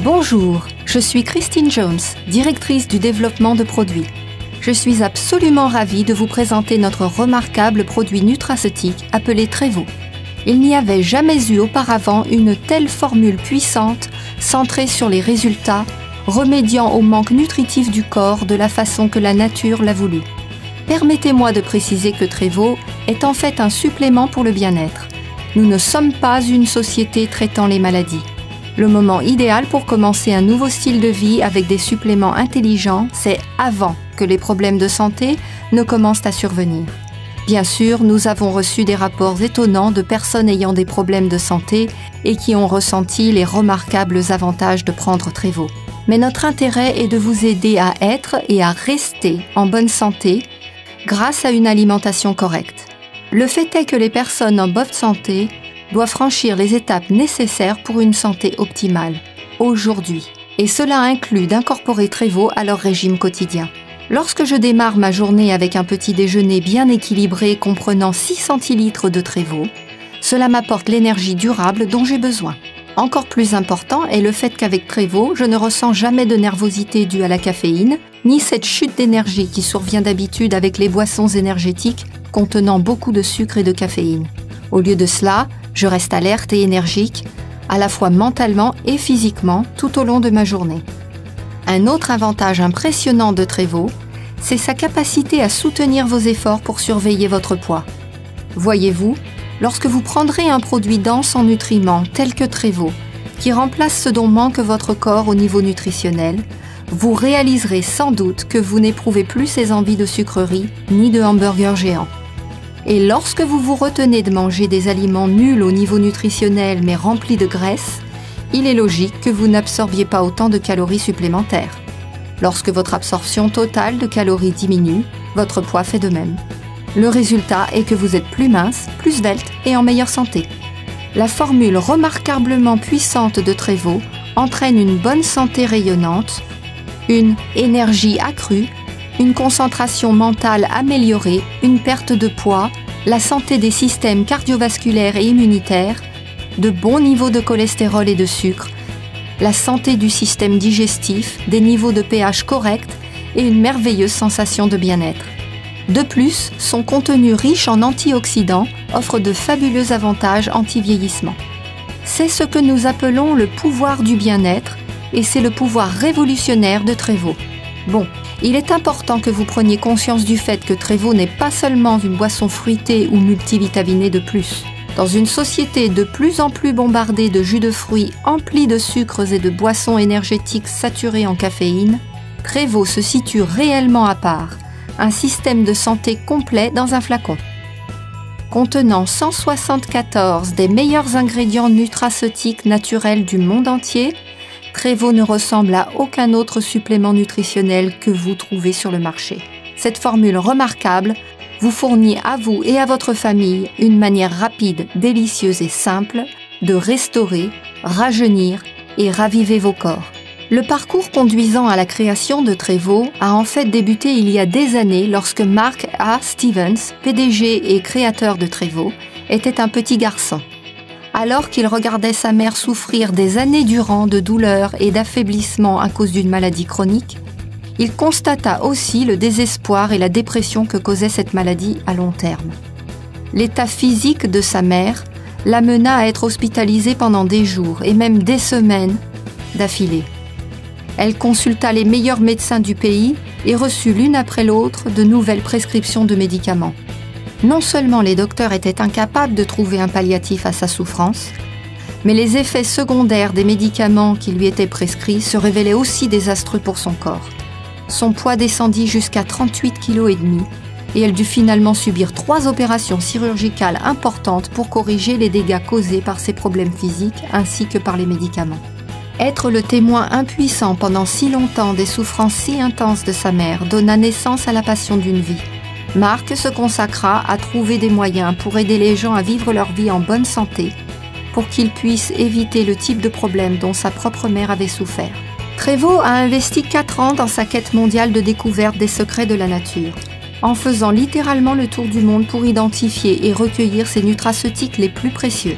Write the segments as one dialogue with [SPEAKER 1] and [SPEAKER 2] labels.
[SPEAKER 1] Bonjour, je suis Christine Jones, directrice du développement de produits. Je suis absolument ravie de vous présenter notre remarquable produit nutraceutique appelé Trevo. Il n'y avait jamais eu auparavant une telle formule puissante, centrée sur les résultats, remédiant au manque nutritif du corps de la façon que la nature l'a voulu. Permettez-moi de préciser que Trevo est en fait un supplément pour le bien-être. Nous ne sommes pas une société traitant les maladies. Le moment idéal pour commencer un nouveau style de vie avec des suppléments intelligents, c'est avant que les problèmes de santé ne commencent à survenir. Bien sûr, nous avons reçu des rapports étonnants de personnes ayant des problèmes de santé et qui ont ressenti les remarquables avantages de prendre Trevo. Mais notre intérêt est de vous aider à être et à rester en bonne santé grâce à une alimentation correcte. Le fait est que les personnes en bonne santé doivent franchir les étapes nécessaires pour une santé optimale, aujourd'hui. Et cela inclut d'incorporer Trevo à leur régime quotidien. Lorsque je démarre ma journée avec un petit déjeuner bien équilibré comprenant 6 centilitres de Trevo, cela m'apporte l'énergie durable dont j'ai besoin. Encore plus important est le fait qu'avec Trevo, je ne ressens jamais de nervosité due à la caféine, ni cette chute d'énergie qui survient d'habitude avec les boissons énergétiques contenant beaucoup de sucre et de caféine. Au lieu de cela, je reste alerte et énergique, à la fois mentalement et physiquement, tout au long de ma journée. Un autre avantage impressionnant de Trevo, c'est sa capacité à soutenir vos efforts pour surveiller votre poids. Voyez-vous, lorsque vous prendrez un produit dense en nutriments tel que Trevo, qui remplace ce dont manque votre corps au niveau nutritionnel, vous réaliserez sans doute que vous n'éprouvez plus ces envies de sucreries ni de hamburgers géants. Et lorsque vous vous retenez de manger des aliments nuls au niveau nutritionnel mais remplis de graisse, il est logique que vous n'absorbiez pas autant de calories supplémentaires. Lorsque votre absorption totale de calories diminue, votre poids fait de même. Le résultat est que vous êtes plus mince, plus svelte et en meilleure santé. La formule remarquablement puissante de Trevo entraîne une bonne santé rayonnante, une énergie accrue, une concentration mentale améliorée, une perte de poids, la santé des systèmes cardiovasculaires et immunitaires, de bons niveaux de cholestérol et de sucre, la santé du système digestif, des niveaux de pH corrects et une merveilleuse sensation de bien-être. De plus, son contenu riche en antioxydants offre de fabuleux avantages anti-vieillissement. C'est ce que nous appelons le pouvoir du bien-être et c'est le pouvoir révolutionnaire de Trevo. Bon, il est important que vous preniez conscience du fait que Trevo n'est pas seulement une boisson fruitée ou multivitaminée de plus. Dans une société de plus en plus bombardée de jus de fruits emplis de sucres et de boissons énergétiques saturées en caféine, Trevo se situe réellement à part, un système de santé complet dans un flacon. Contenant 174 des meilleurs ingrédients nutraceutiques naturels du monde entier, Trevo ne ressemble à aucun autre supplément nutritionnel que vous trouvez sur le marché. Cette formule remarquable vous fournit à vous et à votre famille une manière rapide, délicieuse et simple de restaurer, rajeunir et raviver vos corps. Le parcours conduisant à la création de Trevo a en fait débuté il y a des années lorsque Mark A. Stevens, PDG et créateur de Trevo, était un petit garçon. Alors qu'il regardait sa mère souffrir des années durant de douleurs et d'affaiblissement à cause d'une maladie chronique, il constata aussi le désespoir et la dépression que causait cette maladie à long terme. L'état physique de sa mère l'amena à être hospitalisée pendant des jours et même des semaines d'affilée. Elle consulta les meilleurs médecins du pays et reçut l'une après l'autre de nouvelles prescriptions de médicaments. Non seulement les docteurs étaient incapables de trouver un palliatif à sa souffrance, mais les effets secondaires des médicaments qui lui étaient prescrits se révélaient aussi désastreux pour son corps. Son poids descendit jusqu'à 38,5 kg et elle dut finalement subir 3 opérations chirurgicales importantes pour corriger les dégâts causés par ses problèmes physiques ainsi que par les médicaments. Être le témoin impuissant pendant si longtemps des souffrances si intenses de sa mère donna naissance à la passion d'une vie. Mark se consacra à trouver des moyens pour aider les gens à vivre leur vie en bonne santé, pour qu'ils puissent éviter le type de problème dont sa propre mère avait souffert. Trevo a investi 4 ans dans sa quête mondiale de découverte des secrets de la nature, en faisant littéralement le tour du monde pour identifier et recueillir ses nutraceutiques les plus précieux.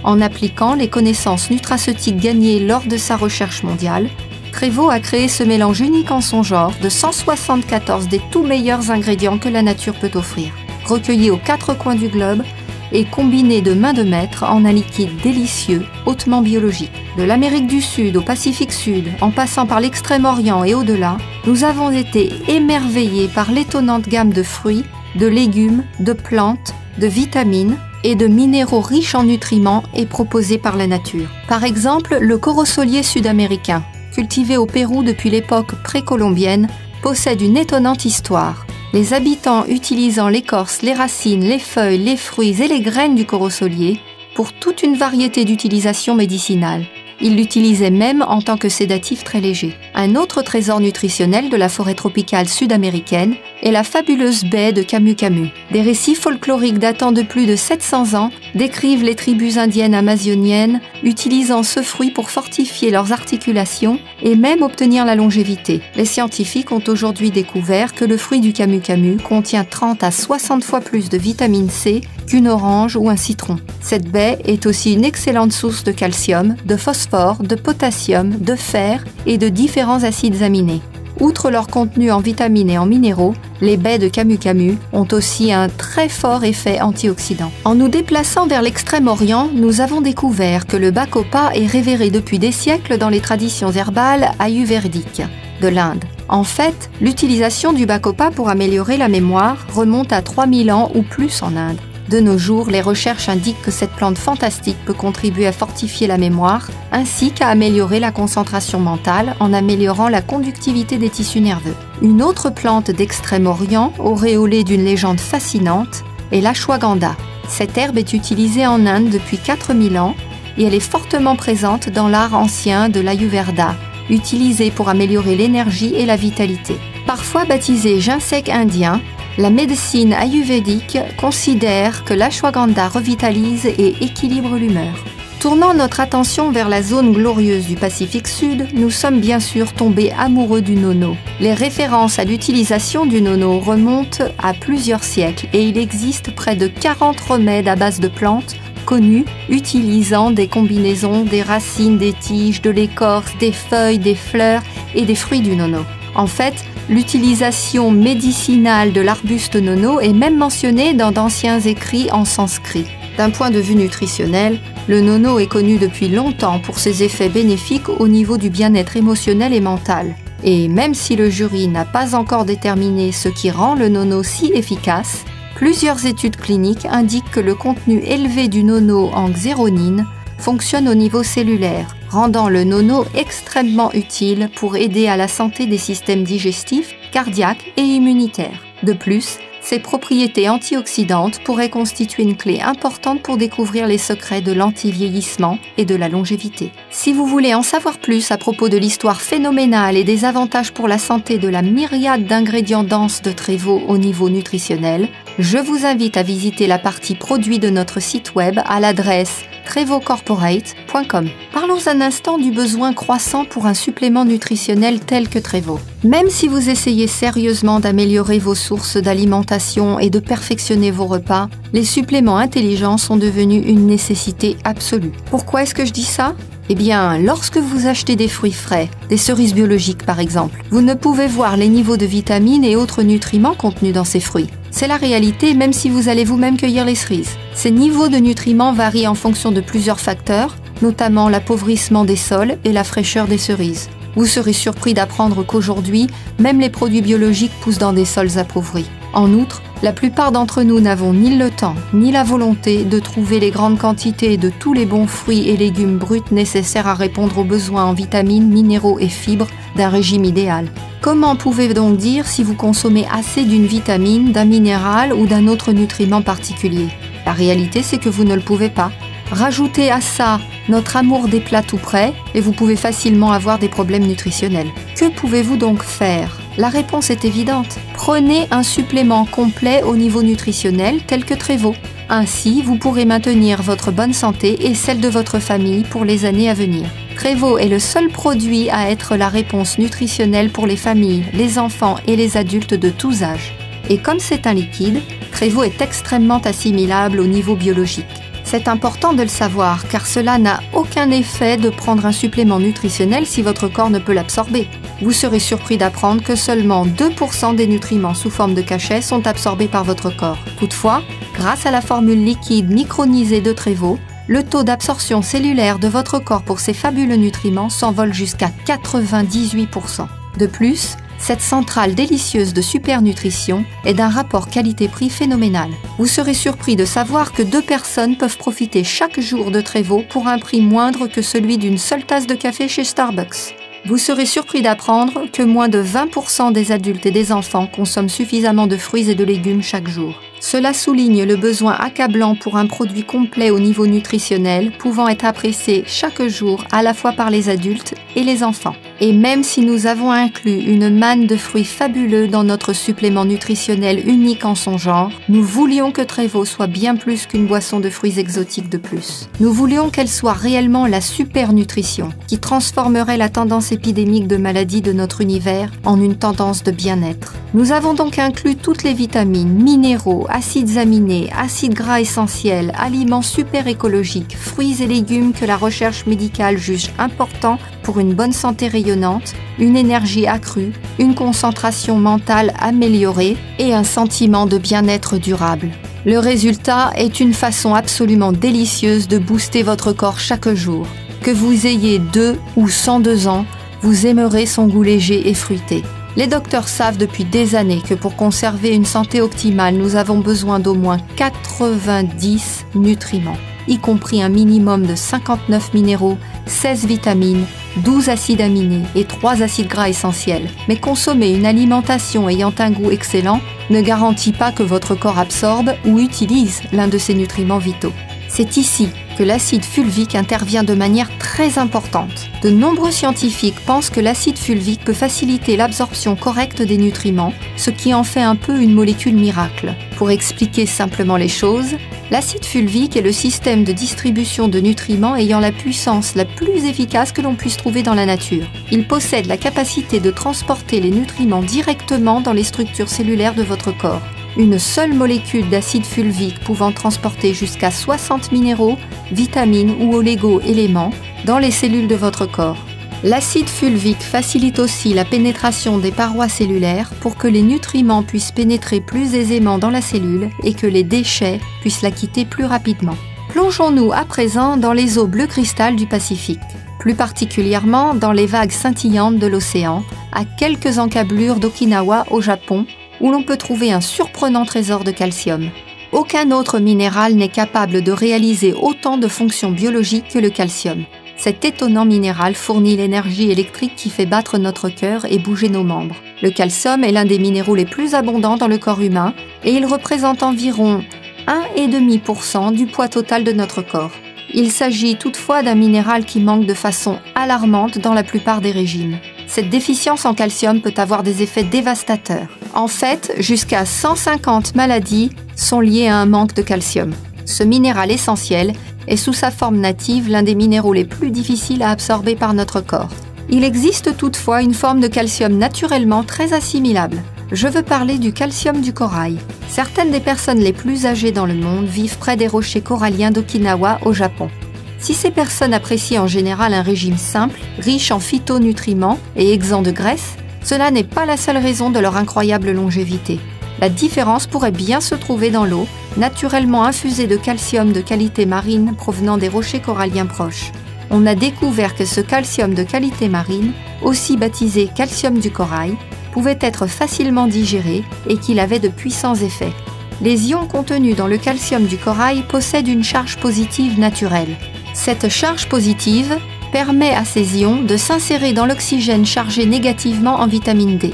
[SPEAKER 1] En appliquant les connaissances nutraceutiques gagnées lors de sa recherche mondiale, Trevo a créé ce mélange unique en son genre de 174 des tout meilleurs ingrédients que la nature peut offrir, recueillis aux 4 coins du globe et combinés de main de maître en un liquide délicieux, hautement biologique. De l'Amérique du Sud au Pacifique Sud, en passant par l'Extrême-Orient et au-delà, nous avons été émerveillés par l'étonnante gamme de fruits, de légumes, de plantes, de vitamines et de minéraux riches en nutriments et proposés par la nature. Par exemple, le corosolier sud-américain, cultivé au Pérou depuis l'époque précolombienne, possède une étonnante histoire. Les habitants utilisant l'écorce, les racines, les feuilles, les fruits et les graines du corosolier pour toute une variété d'utilisations médicinales. Ils l'utilisaient même en tant que sédatif très léger. Un autre trésor nutritionnel de la forêt tropicale sud-américaine est la fabuleuse baie de Camu Camu. Des récits folkloriques datant de plus de 700 ans décrivent les tribus indiennes amazoniennes utilisant ce fruit pour fortifier leurs articulations et même obtenir la longévité. Les scientifiques ont aujourd'hui découvert que le fruit du Camu Camu contient 30 à 60 fois plus de vitamine C qu'une orange ou un citron. Cette baie est aussi une excellente source de calcium, de phosphore, de potassium, de fer et de différents acides aminés. Outre leur contenu en vitamines et en minéraux, les baies de Camu Camu ont aussi un très fort effet antioxydant. En nous déplaçant vers l'Extrême-Orient, nous avons découvert que le bacopa est révéré depuis des siècles dans les traditions herbales ayurvédiques de l'Inde. En fait, l'utilisation du bacopa pour améliorer la mémoire remonte à 3000 ans ou plus en Inde. De nos jours, les recherches indiquent que cette plante fantastique peut contribuer à fortifier la mémoire, ainsi qu'à améliorer la concentration mentale en améliorant la conductivité des tissus nerveux. Une autre plante d'Extrême-Orient, auréolée d'une légende fascinante, est l'ashwagandha. Cette herbe est utilisée en Inde depuis 4000 ans et elle est fortement présente dans l'art ancien de l'Ayurveda, utilisée pour améliorer l'énergie et la vitalité. Parfois baptisée ginseng indien, la médecine ayurvédique considère que l'ashwagandha revitalise et équilibre l'humeur. Tournant notre attention vers la zone glorieuse du Pacifique Sud, nous sommes bien sûr tombés amoureux du nono. Les références à l'utilisation du nono remontent à plusieurs siècles et il existe près de 40 remèdes à base de plantes connus utilisant des combinaisons des racines, des tiges, de l'écorce, des feuilles, des fleurs et des fruits du nono. En fait, l'utilisation médicinale de l'arbuste nono est même mentionnée dans d'anciens écrits en sanskrit. D'un point de vue nutritionnel, le nono est connu depuis longtemps pour ses effets bénéfiques au niveau du bien-être émotionnel et mental. Et même si le jury n'a pas encore déterminé ce qui rend le nono si efficace, plusieurs études cliniques indiquent que le contenu élevé du nono en xéronine fonctionne au niveau cellulaire, rendant le nono extrêmement utile pour aider à la santé des systèmes digestifs, cardiaques et immunitaires. De plus, ses propriétés antioxydantes pourraient constituer une clé importante pour découvrir les secrets de l'anti-vieillissement et de la longévité. Si vous voulez en savoir plus à propos de l'histoire phénoménale et des avantages pour la santé de la myriade d'ingrédients denses de Trevo au niveau nutritionnel, je vous invite à visiter la partie produits de notre site web à l'adresse trevocorporate.com. Parlons un instant du besoin croissant pour un supplément nutritionnel tel que Trevo. Même si vous essayez sérieusement d'améliorer vos sources d'alimentation et de perfectionner vos repas, les suppléments intelligents sont devenus une nécessité absolue. Pourquoi est-ce que je dis ça ? Eh bien, lorsque vous achetez des fruits frais, des cerises biologiques par exemple, vous ne pouvez voir les niveaux de vitamines et autres nutriments contenus dans ces fruits. C'est la réalité même si vous allez vous-même cueillir les cerises. Ces niveaux de nutriments varient en fonction de plusieurs facteurs, notamment l'appauvrissement des sols et la fraîcheur des cerises. Vous serez surpris d'apprendre qu'aujourd'hui, même les produits biologiques poussent dans des sols appauvris. En outre, la plupart d'entre nous n'avons ni le temps ni la volonté de trouver les grandes quantités de tous les bons fruits et légumes bruts nécessaires à répondre aux besoins en vitamines, minéraux et fibres d'un régime idéal. Comment pouvez-vous donc dire si vous consommez assez d'une vitamine, d'un minéral ou d'un autre nutriment particulier ? La réalité, c'est que vous ne le pouvez pas. Rajoutez à ça notre amour des plats tout prêts et vous pouvez facilement avoir des problèmes nutritionnels. Que pouvez-vous donc faire ? La réponse est évidente. Prenez un supplément complet au niveau nutritionnel tel que Trevo. Ainsi, vous pourrez maintenir votre bonne santé et celle de votre famille pour les années à venir. Trevo est le seul produit à être la réponse nutritionnelle pour les familles, les enfants et les adultes de tous âges. Et comme c'est un liquide, Trevo est extrêmement assimilable au niveau biologique. C'est important de le savoir car cela n'a aucun effet de prendre un supplément nutritionnel si votre corps ne peut l'absorber. Vous serez surpris d'apprendre que seulement 2% des nutriments sous forme de cachets sont absorbés par votre corps. Toutefois, grâce à la formule liquide micronisée de Trevo, le taux d'absorption cellulaire de votre corps pour ces fabuleux nutriments s'envole jusqu'à 98%. De plus, cette centrale délicieuse de supernutrition est d'un rapport qualité-prix phénoménal. Vous serez surpris de savoir que 2 personnes peuvent profiter chaque jour de Trevo pour un prix moindre que celui d'une seule tasse de café chez Starbucks. Vous serez surpris d'apprendre que moins de 20% des adultes et des enfants consomment suffisamment de fruits et de légumes chaque jour. Cela souligne le besoin accablant pour un produit complet au niveau nutritionnel, pouvant être apprécié chaque jour à la fois par les adultes et les enfants. Et même si nous avons inclus une manne de fruits fabuleux dans notre supplément nutritionnel unique en son genre, nous voulions que Trevo soit bien plus qu'une boisson de fruits exotiques de plus. Nous voulions qu'elle soit réellement la super nutrition, qui transformerait la tendance épidémique de maladies de notre univers en une tendance de bien-être. Nous avons donc inclus toutes les vitamines, minéraux, acides aminés, acides gras essentiels, aliments super écologiques, fruits et légumes que la recherche médicale juge importants pour une bonne santé rayonnante, une énergie accrue, une concentration mentale améliorée et un sentiment de bien-être durable. Le résultat est une façon absolument délicieuse de booster votre corps chaque jour. Que vous ayez 2 ou 102 ans, vous aimerez son goût léger et fruité. Les docteurs savent depuis des années que pour conserver une santé optimale, nous avons besoin d'au moins 90 nutriments, y compris un minimum de 59 minéraux, 16 vitamines, 12 acides aminés et 3 acides gras essentiels. Mais consommer une alimentation ayant un goût excellent ne garantit pas que votre corps absorbe ou utilise l'un de ces nutriments vitaux. C'est ici que l'acide fulvique intervient de manière très importante. De nombreux scientifiques pensent que l'acide fulvique peut faciliter l'absorption correcte des nutriments, ce qui en fait un peu une molécule miracle. Pour expliquer simplement les choses, l'acide fulvique est le système de distribution de nutriments ayant la puissance la plus efficace que l'on puisse trouver dans la nature. Il possède la capacité de transporter les nutriments directement dans les structures cellulaires de votre corps. Une seule molécule d'acide fulvique pouvant transporter jusqu'à 60 minéraux, vitamines ou oligo-éléments dans les cellules de votre corps. L'acide fulvique facilite aussi la pénétration des parois cellulaires pour que les nutriments puissent pénétrer plus aisément dans la cellule et que les déchets puissent la quitter plus rapidement. Plongeons-nous à présent dans les eaux bleu cristal du Pacifique, plus particulièrement dans les vagues scintillantes de l'océan, à quelques encablures d'Okinawa au Japon, où l'on peut trouver un surprenant trésor de calcium. Aucun autre minéral n'est capable de réaliser autant de fonctions biologiques que le calcium. Cet étonnant minéral fournit l'énergie électrique qui fait battre notre cœur et bouger nos membres. Le calcium est l'un des minéraux les plus abondants dans le corps humain et il représente environ 1,5% du poids total de notre corps. Il s'agit toutefois d'un minéral qui manque de façon alarmante dans la plupart des régimes. Cette déficience en calcium peut avoir des effets dévastateurs. En fait, jusqu'à 150 maladies sont liées à un manque de calcium. Ce minéral essentiel est sous sa forme native l'un des minéraux les plus difficiles à absorber par notre corps. Il existe toutefois une forme de calcium naturellement très assimilable. Je veux parler du calcium du corail. Certaines des personnes les plus âgées dans le monde vivent près des rochers coralliens d'Okinawa au Japon. Si ces personnes apprécient en général un régime simple, riche en phytonutriments et exempt de graisse, cela n'est pas la seule raison de leur incroyable longévité. La différence pourrait bien se trouver dans l'eau, naturellement infusée de calcium de qualité marine provenant des rochers coralliens proches. On a découvert que ce calcium de qualité marine, aussi baptisé calcium du corail, pouvait être facilement digéré et qu'il avait de puissants effets. Les ions contenus dans le calcium du corail possèdent une charge positive naturelle. Cette charge positive permet à ces ions de s'insérer dans l'oxygène chargé négativement en vitamine D.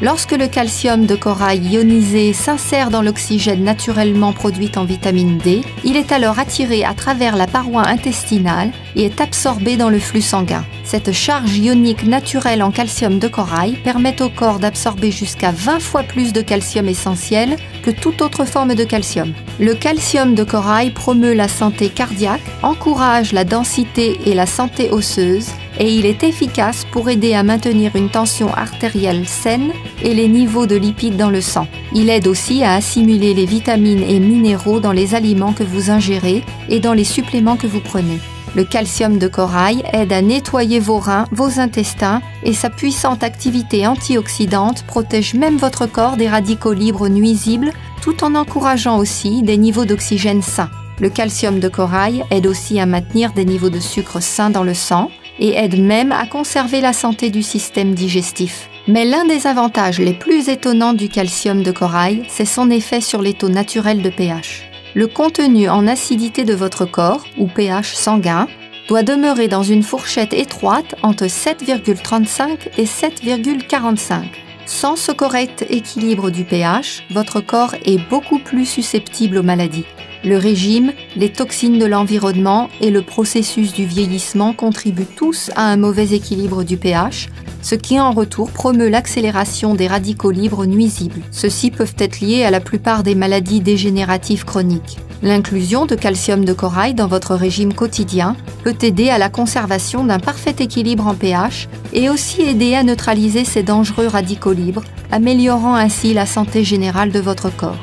[SPEAKER 1] Lorsque le calcium de corail ionisé s'insère dans l'oxygène naturellement produit en vitamine D, il est alors attiré à travers la paroi intestinale et est absorbé dans le flux sanguin. Cette charge ionique naturelle en calcium de corail permet au corps d'absorber jusqu'à 20 fois plus de calcium essentiel que toute autre forme de calcium. Le calcium de corail promeut la santé cardiaque, encourage la densité et la santé osseuse, et il est efficace pour aider à maintenir une tension artérielle saine et les niveaux de lipides dans le sang. Il aide aussi à assimiler les vitamines et minéraux dans les aliments que vous ingérez et dans les suppléments que vous prenez. Le calcium de corail aide à nettoyer vos reins, vos intestins et sa puissante activité antioxydante protège même votre corps des radicaux libres nuisibles tout en encourageant aussi des niveaux d'oxygène sains. Le calcium de corail aide aussi à maintenir des niveaux de sucre sains dans le sang et aide même à conserver la santé du système digestif. Mais l'un des avantages les plus étonnants du calcium de corail, c'est son effet sur les taux naturels de pH. Le contenu en acidité de votre corps, ou pH sanguin, doit demeurer dans une fourchette étroite entre 7,35 et 7,45. Sans ce correct équilibre du pH, votre corps est beaucoup plus susceptible aux maladies. Le régime, les toxines de l'environnement et le processus du vieillissement contribuent tous à un mauvais équilibre du pH, ce qui en retour promeut l'accélération des radicaux libres nuisibles. Ceux-ci peuvent être liés à la plupart des maladies dégénératives chroniques. L'inclusion de calcium de corail dans votre régime quotidien peut aider à la conservation d'un parfait équilibre en pH et aussi aider à neutraliser ces dangereux radicaux libres, améliorant ainsi la santé générale de votre corps.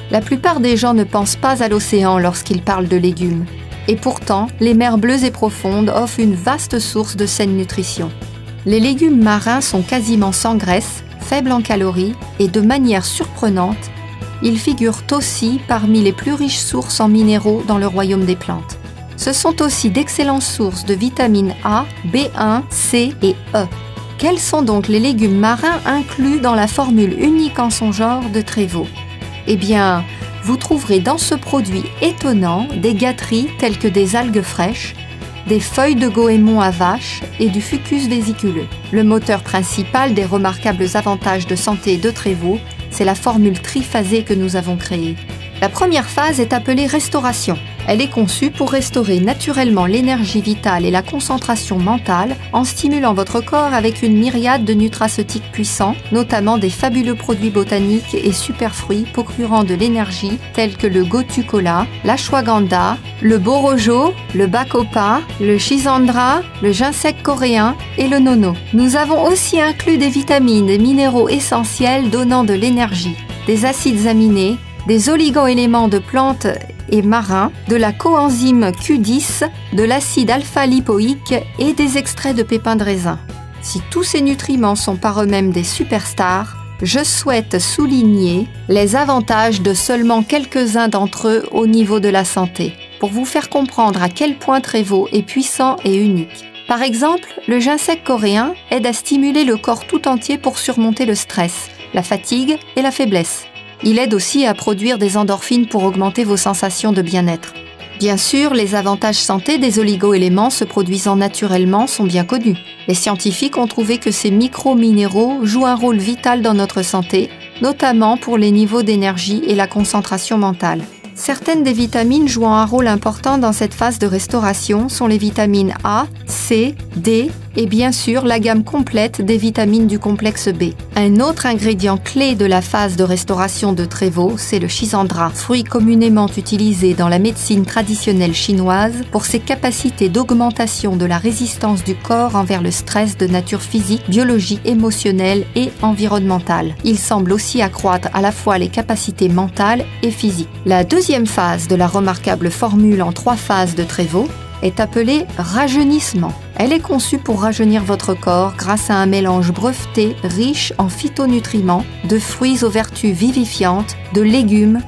[SPEAKER 1] La plupart des gens ne pensent pas à l'océan lorsqu'ils parlent de légumes. Et pourtant, les mers bleues et profondes offrent une vaste source de saine nutrition. Les légumes marins sont quasiment sans graisse, faibles en calories et de manière surprenante, ils figurent aussi parmi les plus riches sources en minéraux dans le royaume des plantes. Ce sont aussi d'excellentes sources de vitamines A, B1, C et E. Quels sont donc les légumes marins inclus dans la formule unique en son genre de Trévo ? Eh bien, vous trouverez dans ce produit étonnant des gâteries telles que des algues fraîches, des feuilles de goémon à vache et du fucus vésiculeux. Le moteur principal des remarquables avantages de santé de Trévo, c'est la formule triphasée que nous avons créée. La première phase est appelée restauration. Elle est conçue pour restaurer naturellement l'énergie vitale et la concentration mentale en stimulant votre corps avec une myriade de nutraceutiques puissants, notamment des fabuleux produits botaniques et superfruits procurant de l'énergie tels que le gotu-kola, l'ashwagandha, le borojo, le bacopa, le schisandra, le ginseng coréen et le nono. Nous avons aussi inclus des vitamines et minéraux essentiels donnant de l'énergie, des acides aminés, des oligo-éléments de plantes et marins, de la coenzyme Q10, de l'acide alpha-lipoïque et des extraits de pépins de raisin. Si tous ces nutriments sont par eux-mêmes des superstars, je souhaite souligner les avantages de seulement quelques-uns d'entre eux au niveau de la santé, pour vous faire comprendre à quel point Trévo est puissant et unique. Par exemple, le ginseng coréen aide à stimuler le corps tout entier pour surmonter le stress, la fatigue et la faiblesse. Il aide aussi à produire des endorphines pour augmenter vos sensations de bien-être. Bien sûr, les avantages santé des oligo-éléments se produisant naturellement sont bien connus. Les scientifiques ont trouvé que ces micro-minéraux jouent un rôle vital dans notre santé, notamment pour les niveaux d'énergie et la concentration mentale. Certaines des vitamines jouant un rôle important dans cette phase de restauration sont les vitamines A, C, D et bien sûr la gamme complète des vitamines du complexe B. Un autre ingrédient clé de la phase de restauration de Trévo, c'est le schisandra, fruit communément utilisé dans la médecine traditionnelle chinoise pour ses capacités d'augmentation de la résistance du corps envers le stress de nature physique, biologique, émotionnelle et environnementale. Il semble aussi accroître à la fois les capacités mentales et physiques. La deuxième phase de la remarquable formule en 3 phases de Trévo est appelée rajeunissement. Elle est conçue pour rajeunir votre corps grâce à un mélange breveté riche en phytonutriments, de fruits aux vertus vivifiantes, de légumes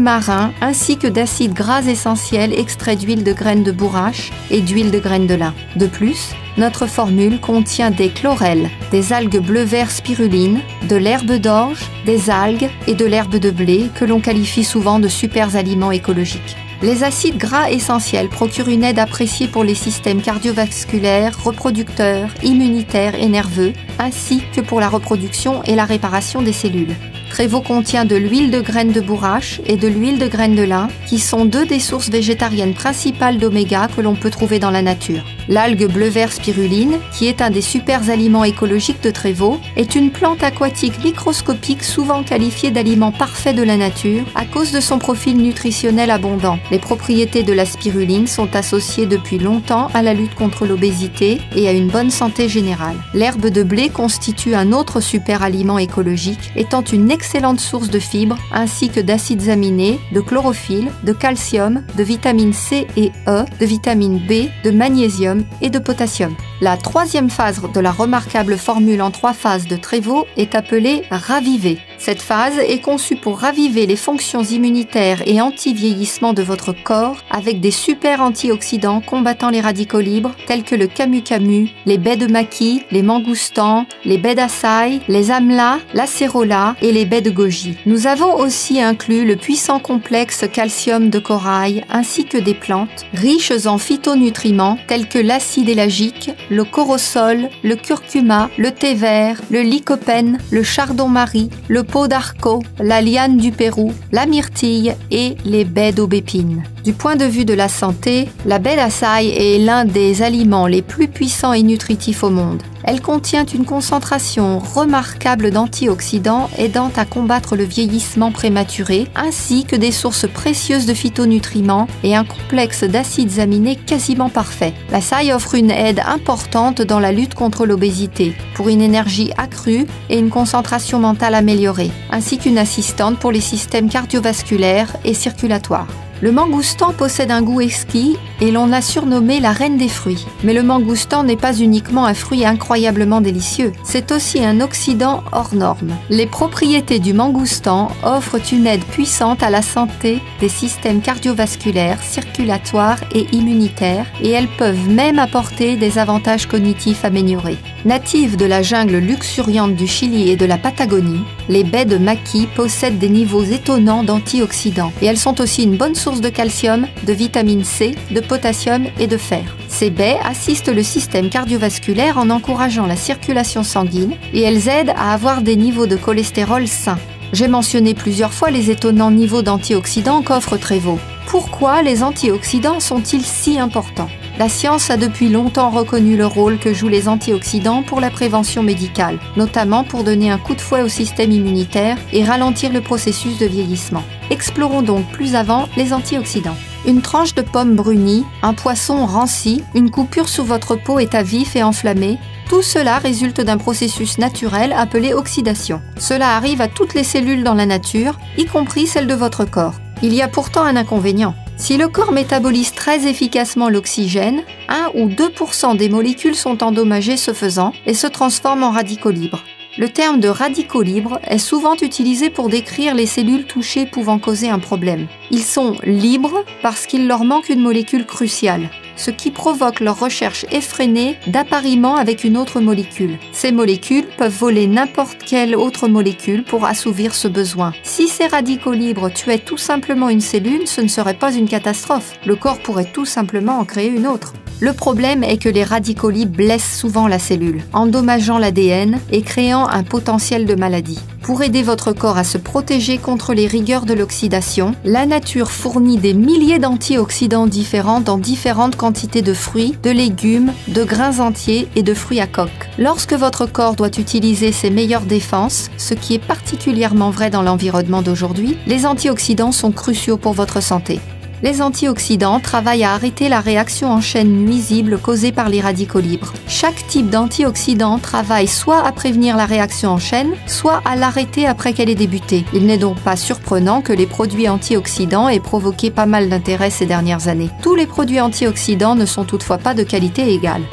[SPEAKER 1] marins ainsi que d'acides gras essentiels extraits d'huile de graines de bourrache et d'huile de graines de lin. De plus, notre formule contient des chlorelles, des algues bleu-vert spiruline, de l'herbe d'orge, des algues et de l'herbe de blé que l'on qualifie souvent de super aliments écologiques. Les acides gras essentiels procurent une aide appréciée pour les systèmes cardiovasculaires, reproducteurs, immunitaires et nerveux, ainsi que pour la reproduction et la réparation des cellules. Tréveau contient de l'huile de graines de bourrache et de l'huile de graines de lin, qui sont deux des sources végétariennes principales d'oméga que l'on peut trouver dans la nature. L'algue bleu-vert spiruline, qui est un des super aliments écologiques de Tréveau, est une plante aquatique microscopique souvent qualifiée d'aliment parfait de la nature à cause de son profil nutritionnel abondant. Les propriétés de la spiruline sont associées depuis longtemps à la lutte contre l'obésité et à une bonne santé générale. L'herbe de blé constitue un autre super aliment écologique, étant une excellente source de fibres ainsi que d'acides aminés, de chlorophylle, de calcium, de vitamines C et E, de vitamine B, de magnésium et de potassium. La troisième phase de la remarquable formule en 3 phases de Tréveau est appelée raviver. Cette phase est conçue pour raviver les fonctions immunitaires et anti-vieillissement de votre corps avec des super antioxydants combattant les radicaux libres tels que le camu-camu, les baies de maqui, les mangoustans, les baies d'açaï, les amlas, l'acérola et les baies de goji. Nous avons aussi inclus le puissant complexe calcium de corail ainsi que des plantes riches en phytonutriments tels que l'acide élagique, le corosol, le curcuma, le thé vert, le lycopène, le chardon-marie, le pot d'arco, la liane du Pérou, la myrtille et les baies d'aubépine. Du point de vue de la santé, la baie d'açaï est l'un des aliments les plus puissants et nutritifs au monde. Elle contient une concentration remarquable d'antioxydants aidant à combattre le vieillissement prématuré, ainsi que des sources précieuses de phytonutriments et un complexe d'acides aminés quasiment parfait. L'açaï offre une aide importante dans la lutte contre l'obésité, pour une énergie accrue et une concentration mentale améliorée, ainsi qu'une assistante pour les systèmes cardiovasculaires et circulatoires. Le mangoustan possède un goût exquis et l'on l'a surnommé la reine des fruits. Mais le mangoustan n'est pas uniquement un fruit incroyablement délicieux, c'est aussi un oxydant hors norme. Les propriétés du mangoustan offrent une aide puissante à la santé des systèmes cardiovasculaires, circulatoires et immunitaires et elles peuvent même apporter des avantages cognitifs améliorés. Natives de la jungle luxuriante du Chili et de la Patagonie, les baies de maqui possèdent des niveaux étonnants d'antioxydants et elles sont aussi une bonne source de calcium, de vitamine C, de potassium et de fer. Ces baies assistent le système cardiovasculaire en encourageant la circulation sanguine et elles aident à avoir des niveaux de cholestérol sains. J'ai mentionné plusieurs fois les étonnants niveaux d'antioxydants qu'offre Tréveau. Pourquoi les antioxydants sont-ils si importants ? La science a depuis longtemps reconnu le rôle que jouent les antioxydants pour la prévention médicale, notamment pour donner un coup de fouet au système immunitaire et ralentir le processus de vieillissement. Explorons donc plus avant les antioxydants. Une tranche de pomme brunie, un poisson ranci, une coupure sous votre peau est à vif et enflammée. Tout cela résulte d'un processus naturel appelé oxydation. Cela arrive à toutes les cellules dans la nature, y compris celles de votre corps. Il y a pourtant un inconvénient. Si le corps métabolise très efficacement l'oxygène, 1 ou 2% des molécules sont endommagées ce faisant et se transforment en radicaux libres. Le terme de radicaux libres est souvent utilisé pour décrire les cellules touchées pouvant causer un problème. Ils sont libres parce qu'il leur manque une molécule cruciale, ce qui provoque leur recherche effrénée d'appariement avec une autre molécule. Ces molécules peuvent voler n'importe quelle autre molécule pour assouvir ce besoin. Si ces radicaux libres tuaient tout simplement une cellule, ce ne serait pas une catastrophe. Le corps pourrait tout simplement en créer une autre. Le problème est que les radicaux libres blessent souvent la cellule, endommageant l'ADN et créant un potentiel de maladie. Pour aider votre corps à se protéger contre les rigueurs de l'oxydation, la nature fournit des milliers d'antioxydants différents dans différentes quantités de fruits, de légumes, de grains entiers et de fruits à coque. Lorsque votre corps doit utiliser ses meilleures défenses, ce qui est particulièrement vrai dans l'environnement d'aujourd'hui, les antioxydants sont cruciaux pour votre santé. Les antioxydants travaillent à arrêter la réaction en chaîne nuisible causée par les radicaux libres. Chaque type d'antioxydant travaille soit à prévenir la réaction en chaîne, soit à l'arrêter après qu'elle ait débuté. Il n'est donc pas surprenant que les produits antioxydants aient provoqué pas mal d'intérêt ces dernières années. Tous les produits antioxydants ne sont toutefois pas de qualité égale.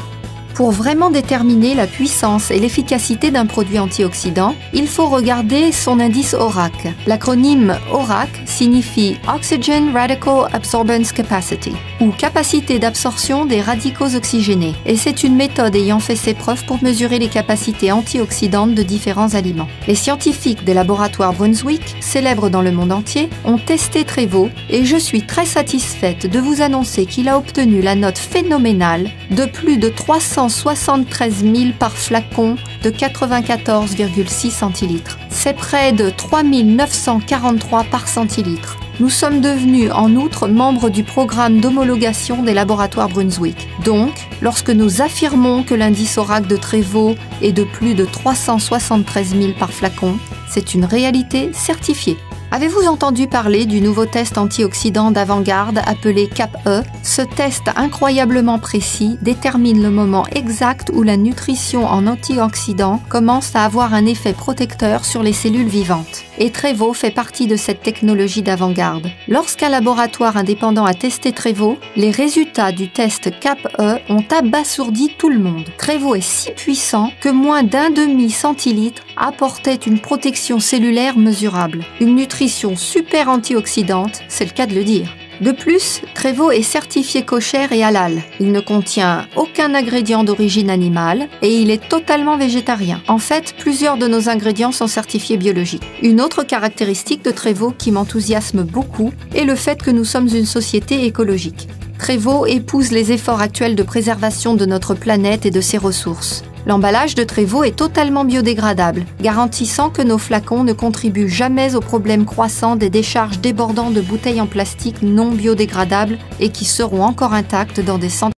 [SPEAKER 1] Pour vraiment déterminer la puissance et l'efficacité d'un produit antioxydant, il faut regarder son indice ORAC. L'acronyme ORAC signifie Oxygen Radical Absorbance Capacity, ou capacité d'absorption des radicaux oxygénés, et c'est une méthode ayant fait ses preuves pour mesurer les capacités antioxydantes de différents aliments. Les scientifiques des laboratoires Brunswick, célèbres dans le monde entier, ont testé Tréveau et je suis très satisfaite de vous annoncer qu'il a obtenu la note phénoménale de plus de 373 000 par flacon de 94,6 centilitres. c'est près de 3 943 par centilitre. Nous sommes devenus en outre membres du programme d'homologation des laboratoires Brunswick. Donc, lorsque nous affirmons que l'indice ORAC de Trévaux est de plus de 373 000 par flacon, c'est une réalité certifiée. Avez-vous entendu parler du nouveau test antioxydant d'avant-garde appelé CAP-E? Ce test incroyablement précis détermine le moment exact où la nutrition en antioxydants commence à avoir un effet protecteur sur les cellules vivantes. Et Trévaux fait partie de cette technologie d'avant-garde. Lorsqu'un laboratoire indépendant a testé Trévaux, les résultats du test CAP-E ont abasourdi tout le monde. Trévaux est si puissant que moins d'un demi-centilitre apportait une protection cellulaire mesurable. Une nutrition super antioxydante, c'est le cas de le dire. De plus, Trévaux est certifié kosher et halal. Il ne contient aucun ingrédient d'origine animale et il est totalement végétarien. En fait, plusieurs de nos ingrédients sont certifiés biologiques. Une autre caractéristique de Trévaux qui m'enthousiasme beaucoup est le fait que nous sommes une société écologique. Trévaux épouse les efforts actuels de préservation de notre planète et de ses ressources. L'emballage de Trévaux est totalement biodégradable, garantissant que nos flacons ne contribuent jamais au problème croissant des décharges débordant de bouteilles en plastique non biodégradables et qui seront encore intactes dans des centaines